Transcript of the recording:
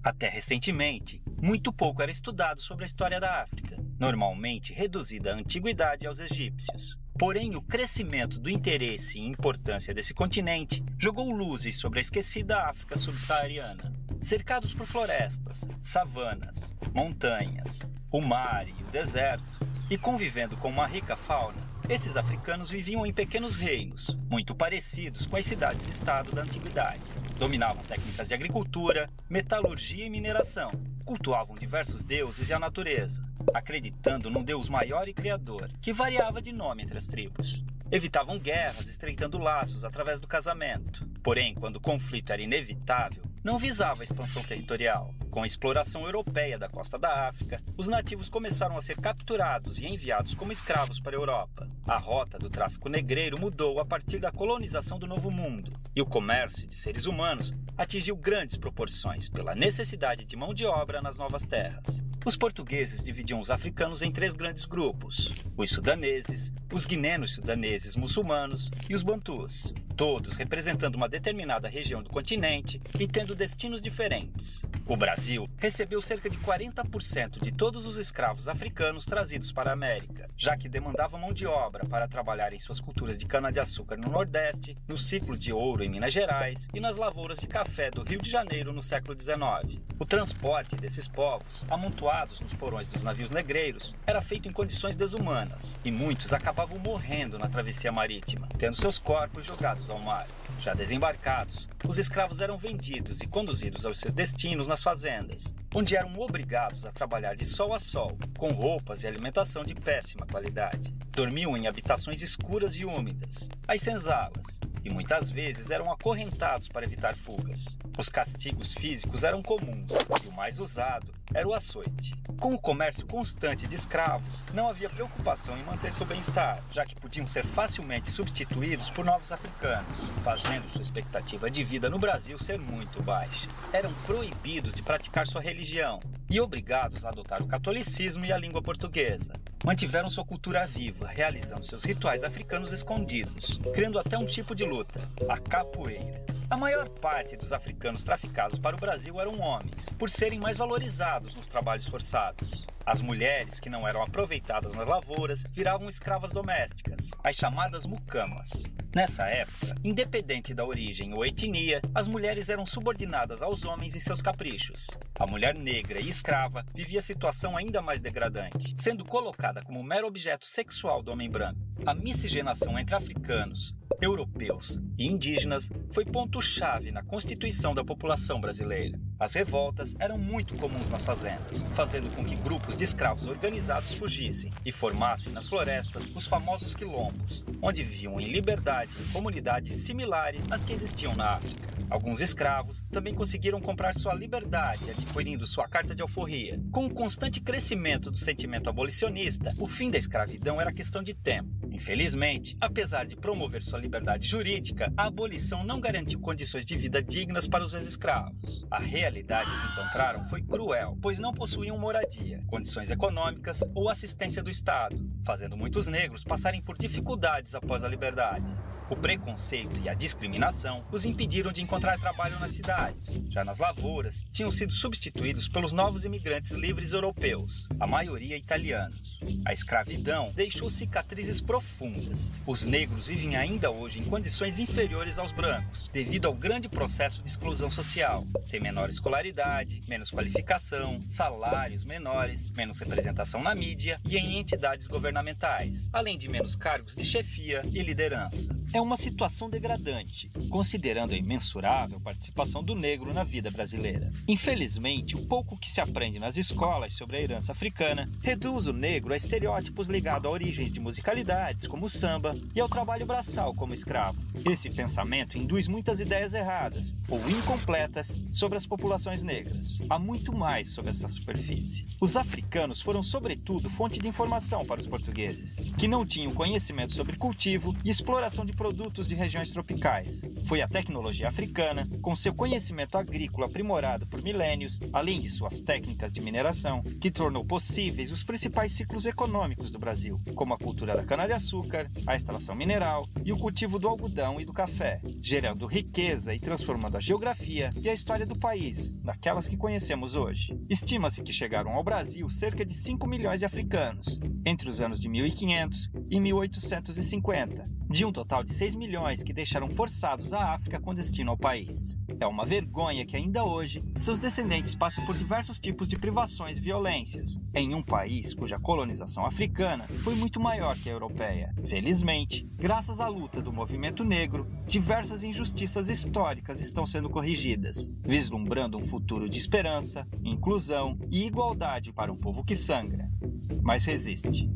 Até recentemente, muito pouco era estudado sobre a história da África, normalmente reduzida à antiguidade aos egípcios. Porém, o crescimento do interesse e importância desse continente jogou luzes sobre a esquecida África subsaariana. Cercados por florestas, savanas, montanhas, o mar e o deserto, e convivendo com uma rica fauna, esses africanos viviam em pequenos reinos, muito parecidos com as cidades-estado da antiguidade. Dominavam técnicas de agricultura, metalurgia e mineração. Cultuavam diversos deuses e a natureza, acreditando num Deus maior e criador, que variava de nome entre as tribos. Evitavam guerras, estreitando laços através do casamento. Porém, quando o conflito era inevitável, não visava a expansão territorial. Com a exploração europeia da costa da África, os nativos começaram a ser capturados e enviados como escravos para a Europa. A rota do tráfico negreiro mudou a partir da colonização do Novo Mundo, e o comércio de seres humanos atingiu grandes proporções pela necessidade de mão de obra nas novas terras. Os portugueses dividiam os africanos em 3 grandes grupos: os sudaneses, os guinenos sudaneses muçulmanos e os bantus, todos representando uma determinada região do continente e tendo destinos diferentes. O Brasil recebeu cerca de 40% de todos os escravos africanos trazidos para a América, já que demandavam mão de obra para trabalhar em suas culturas de cana-de-açúcar no Nordeste, no ciclo de ouro em Minas Gerais e nas lavouras de café do Rio de Janeiro no século XIX. O transporte desses povos, amontoados nos porões dos navios negreiros, era feito em condições desumanas, e muitos acabavam morrendo na travessia marítima, tendo seus corpos jogados ao mar. Já desembarcados, os escravos eram vendidos e conduzidos aos seus destinos nas fazendas, onde eram obrigados a trabalhar de sol a sol, com roupas e alimentação de péssima qualidade. Dormiam em habitações escuras e úmidas, as senzalas, e muitas vezes eram acorrentados para evitar fugas. Os castigos físicos eram comuns, e o mais usado era o açoite. Com o comércio constante de escravos, não havia preocupação em manter seu bem-estar, já que podiam ser facilmente substituídos por novos africanos, fazendo sua expectativa de vida no Brasil ser muito baixa. Eram proibidos de praticar sua religião e obrigados a adotar o catolicismo e a língua portuguesa. Mantiveram sua cultura viva, realizando seus rituais africanos escondidos, criando até um tipo de luta, a capoeira. A maior parte dos africanos traficados para o Brasil eram homens, por serem mais valorizados nos trabalhos forçados. As mulheres, que não eram aproveitadas nas lavouras, viravam escravas domésticas, as chamadas mucamas. Nessa época, independente da origem ou etnia, as mulheres eram subordinadas aos homens em seus caprichos. A mulher negra e escrava vivia a situação ainda mais degradante, sendo colocada como mero objeto sexual do homem branco. A miscigenação entre africanos, europeus e indígenas foi ponto-chave na constituição da população brasileira. As revoltas eram muito comuns nas fazendas, fazendo com que grupos de escravos organizados fugissem e formassem nas florestas os famosos quilombos, onde viviam em liberdade em comunidades similares às que existiam na África. Alguns escravos também conseguiram comprar sua liberdade adquirindo sua carta de alforria. Com o constante crescimento do sentimento abolicionista, o fim da escravidão era questão de tempo. Infelizmente, apesar de promover sua liberdade jurídica, a abolição não garantiu condições de vida dignas para os ex-escravos. A realidade que encontraram foi cruel, pois não possuíam moradia, condições econômicas ou assistência do Estado, fazendo muitos negros passarem por dificuldades após a liberdade. O preconceito e a discriminação os impediram de encontrar trabalho nas cidades. Já nas lavouras, tinham sido substituídos pelos novos imigrantes livres europeus, a maioria italianos. A escravidão deixou cicatrizes profundas. Os negros vivem ainda hoje em condições inferiores aos brancos, devido ao grande processo de exclusão social. Tem menor escolaridade, menos qualificação, salários menores, menos representação na mídia e em entidades governamentais, além de menos cargos de chefia e liderança. É uma situação degradante, considerando a imensurável participação do negro na vida brasileira. Infelizmente, o pouco que se aprende nas escolas sobre a herança africana reduz o negro a estereótipos ligados a origens de musicalidades, como o samba, e ao trabalho braçal como escravo. Esse pensamento induz muitas ideias erradas ou incompletas sobre as populações negras. Há muito mais sobre essa superfície. Os africanos foram, sobretudo, fonte de informação para os portugueses, que não tinham conhecimento sobre cultivo e exploração de produtos de regiões tropicais. Foi a tecnologia africana, com seu conhecimento agrícola aprimorado por milênios, além de suas técnicas de mineração, que tornou possíveis os principais ciclos econômicos do Brasil, como a cultura da cana-de-açúcar, a extração mineral e o cultivo do algodão e do café, gerando riqueza e transformando a geografia e a história do país, naquelas que conhecemos hoje. Estima-se que chegaram ao Brasil cerca de 5 milhões de africanos, entre os anos de 1500 e 1850, de um total de 6 milhões que deixaram forçados a África com destino ao país. É uma vergonha que ainda hoje seus descendentes passem por diversos tipos de privações e violências, em um país cuja colonização africana foi muito maior que a europeia. Felizmente, graças à luta do movimento negro, diversas injustiças históricas estão sendo corrigidas, vislumbrando um futuro de esperança, inclusão e igualdade para um povo que sangra, mas resiste.